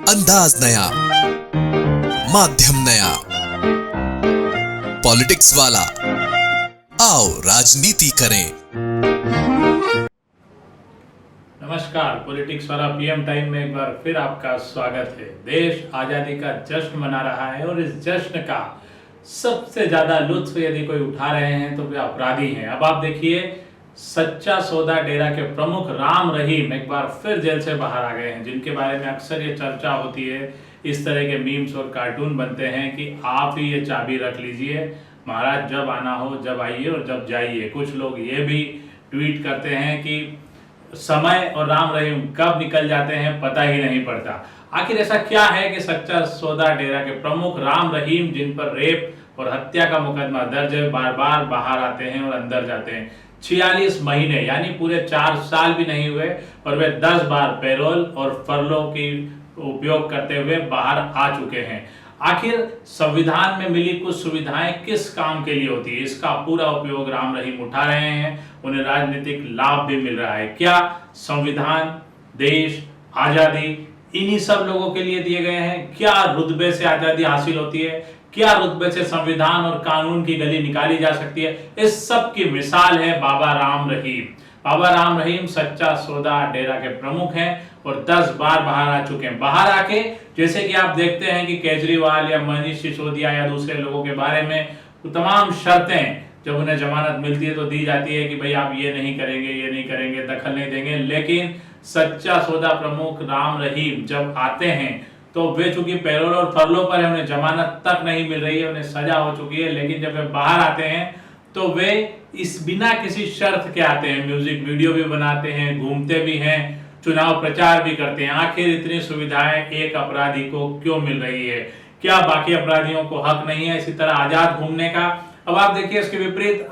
अंदाज नया, माध्यम नया, पॉलिटिक्स वाला। आओ राजनीति करें। नमस्कार, पॉलिटिक्स वाला पीएम टाइम में एक बार फिर आपका स्वागत है। देश आजादी का जश्न मना रहा है और इस जश्न का सबसे ज्यादा लुत्फ यदि कोई उठा रहे हैं तो वे अपराधी हैं। अब आप देखिए, सच्चा सौदा डेरा के प्रमुख राम रहीम एक बार फिर जेल से बाहर आ गए हैं, जिनके बारे में अक्सर ये चर्चा होती है। इस तरह के मीम्स और कार्टून बनते हैं कि आप ही ये चाबी रख लीजिए, महाराज जब आना हो जब आइए और जब जाइए। कुछ लोग ये भी ट्वीट करते हैं कि समय और राम रहीम कब निकल जाते हैं पता ही नहीं पड़ता। आखिर ऐसा क्या है कि सच्चा सौदा डेरा के प्रमुख राम रहीम, जिन पर रेप और हत्या का मुकदमा दर्ज है, बार बार बाहर आते हैं और अंदर जाते हैं। 46 महीने यानी पूरे 4 साल भी नहीं हुए और वे 10 बार पैरोल और फरलो की उपयोग करते हुए बाहर आ चुके हैं। आखिर संविधान में मिली कुछ सुविधाएं किस काम के लिए होती है, इसका पूरा उपयोग राम रहीम उठा रहे हैं। उन्हें राजनीतिक लाभ भी मिल रहा है। क्या संविधान, देश, आजादी इन्हीं सब लोगों के लिए दिए गए हैं? क्या रुतबे से आजादी हासिल होती है? क्या रुतबे से संविधान और कानून की गली निकाली जा सकती है? इस सब की मिसाल है बाबा राम रहीम। बाबा राम रहीम सच्चा सौदा डेरा के प्रमुख हैं और 10 बार बाहर आ चुके हैं। बाहर आके जैसे कि आप देखते हैं कि केजरीवाल या मनीष सिसोदिया या दूसरे लोगों के बारे में तमाम शर्तें जब उन्हें जमानत मिलती है तो दी जाती है कि भाई आप ये नहीं करेंगे, ये नहीं करेंगे, दखल नहीं देंगे। लेकिन सच्चा सौदा प्रमुख राम रहीम जब आते हैं तो वे चूंकि पैरोल और फरलो पर है, उन्हें जमानत तक नहीं मिल रही है, उन्हें सजा हो चुकी है। लेकिन जब वे बाहर आते हैं तो वे इस बिना किसी शर्त के आते हैं, म्यूजिक वीडियो भी बनाते हैं, घूमते भी हैं, चुनाव प्रचार भी करते हैं। आखिर इतनी सुविधाएं एक अपराधी को क्यों मिल रही है? क्या बाकी अपराधियों को हक नहीं है इसी तरह आजाद घूमने का? अब आप देखिए, इसके विपरीत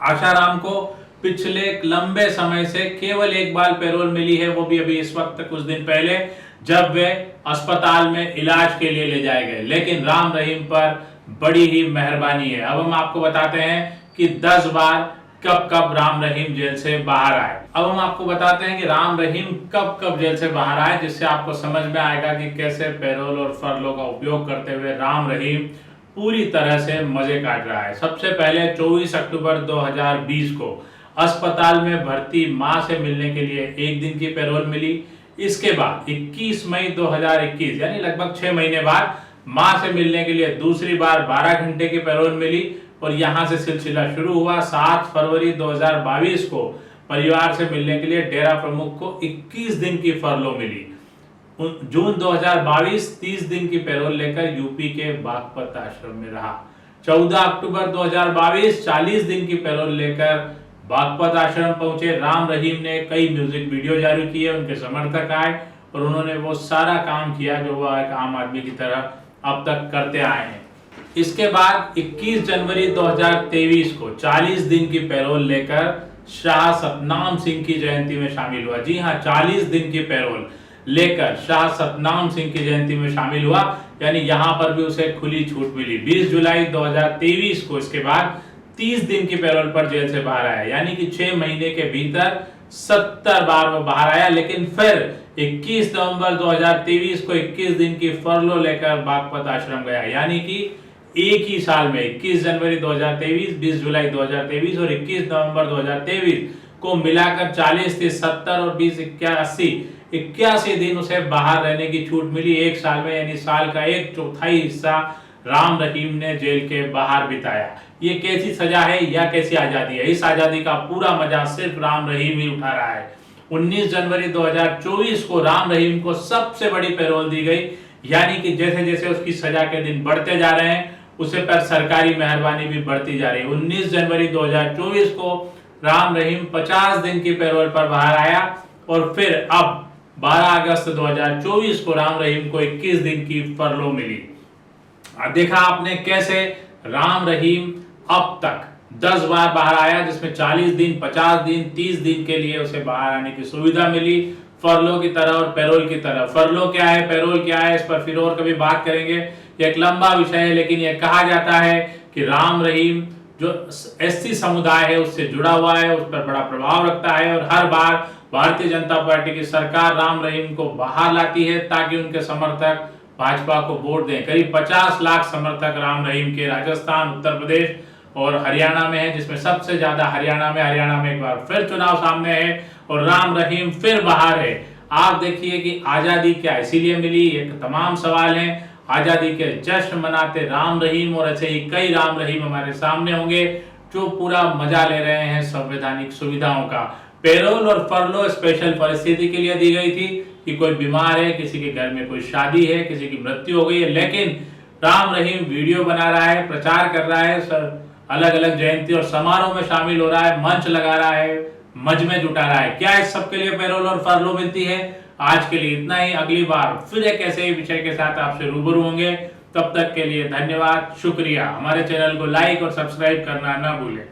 आशाराम को पिछले लंबे समय से केवल एक बार पैरोल मिली है, वो भी अभी इस वक्त कुछ दिन पहले, जब वे अस्पताल में इलाज के लिए ले जाए गए। लेकिन राम रहीम पर बड़ी ही मेहरबानी है। अब हम आपको बताते हैं कि 10 बार कब कब राम रहीम जेल से बाहर आए। अब हम आपको बताते हैं कि राम रहीम कब कब जेल से बाहर आए, जिससे आपको समझ में आएगा कि कैसे पैरोल और फरलो का उपयोग करते हुए राम रहीम पूरी तरह से मजे काट रहा है। सबसे पहले 24 अक्टूबर 2020 को अस्पताल में भर्ती मां से मिलने के लिए 1 दिन की पैरोल मिली। इसके बाद 21 मई 2021 यानी लगभग 6 महीने बाद मां से मिलने के लिए दूसरी बार 12 घंटे की पैरोल मिली और यहां से सिलसिला शुरू हुआ। 7 फरवरी 2022 को परिवार से मिलने के लिए डेरा प्रमुख को 21 दिन की फरलो मिली। जून 2022 30 दिन की पैरोल लेकर यूपी के बागपत आश्रम में रहा। 14 अक्टूबर 2022 40 दिन की पैरोल लेकर बागपत आश्रम पहुंचे। राम रहीम ने कई म्यूजिक वीडियो जारी किए, उनके समर्थक आए और उन्होंने वो सारा काम किया जो वह एक आम आदमी की तरह अब तक करते आए हैं। इसके बाद 21 जनवरी 2023 को 40 दिन की पैरोल लेकर शाह सतनाम सिंह की जयंती में शामिल हुआ। जी हां, 40 दिन की पैरोल लेकर शाह सतनाम सिंह की जयंती में शामिल हुआ, यानी यहां पर भी उसे खुली छूट मिली। 20 जुलाई 2023 को इसके बाद 30 दिन की पैरोल पर जेल से बाहर आया, यानी कि 6 महीने के भीतर 70 बार वो बाहर आया। लेकिन फिर 21 नवंबर 2023 को 21 दिन की फरलो लेकर बागपत आश्रम गया, यानी कि एक ही साल में 21 जनवरी 2023, 20 जुलाई 2023 और 21 नवंबर 2023 को मिलाकर 40, 30, 70 और 20, 81 दिन उसे बाहर रहने की छूट मिली एक साल में, यानी साल का 1/4 हिस्सा राम रहीम ने जेल के बाहर बिताया। ये कैसी सजा है या कैसी आजादी है? इस आजादी का पूरा मजा सिर्फ राम रहीम ही उठा रहा है। 19 जनवरी 2024 को राम रहीम को सबसे बड़ी पैरोल दी गई, यानी कि जैसे जैसे उसकी सजा के दिन बढ़ते जा रहे हैं उसे पर सरकारी मेहरबानी भी बढ़ती जा रही है। 19 जनवरी 2024 को राम रहीम 50 दिन की पैरोल पर बाहर आया और फिर अब 12 अगस्त 2024 को राम रहीम को 21 दिन की फरलो मिली। देखा आपने कैसे राम रहीम अब तक 10 बार बाहर आया, जिसमें 40 दिन, 50 दिन, 30 दिन के लिए उसे बाहर आने की सुविधा मिली, फरलो की तरह और पैरोल की तरह। फरलो क्या है, पैरोल क्या है, इस पर फिर और कभी बात करेंगे, यह एक लंबा विषय है। लेकिन यह कहा जाता है कि राम रहीम जो एससी समुदाय है उससे जुड़ा हुआ है, उस पर बड़ा प्रभाव रखता है और हर बार भारतीय जनता पार्टी की सरकार राम रहीम को बाहर लाती है ताकि उनके समर्थक भाजपा को वोट दें। करीब 50 लाख समर्थक राम रहीम के राजस्थान, उत्तर प्रदेश और हरियाणा में है, जिसमें सबसे ज्यादा हरियाणा में एक बार फिर चुनाव सामने है और राम रहीम फिर बाहर है। आप देखिए कि आजादी क्या इसीलिए मिली, एक तमाम सवाल हैं। आजादी के जश्न मनाते राम रहीम और ऐसे ही कई राम रहीम हमारे सामने होंगे जो पूरा मजा ले रहे हैं संवैधानिक सुविधाओं का। पेरोल और फरलो स्पेशल परिस्थिति के लिए दी गई थी कि कोई बीमार है, किसी के घर में कोई शादी है, किसी की मृत्यु हो गई है, लेकिन राम रहीम वीडियो बना रहा है, प्रचार कर रहा है, अलग अलग जयंती और समारोह में शामिल हो रहा है, मंच लगा रहा है, मजमे जुटा रहा है। क्या इस सब के लिए पेरोल और फरलो मिलती है? आज के लिए इतना ही। अगली बार फिर एक ऐसे ही विषय के साथ आपसे रूबरू होंगे। तब तक के लिए धन्यवाद, शुक्रिया। हमारे चैनल को लाइक और सब्सक्राइब करना ना भूलें।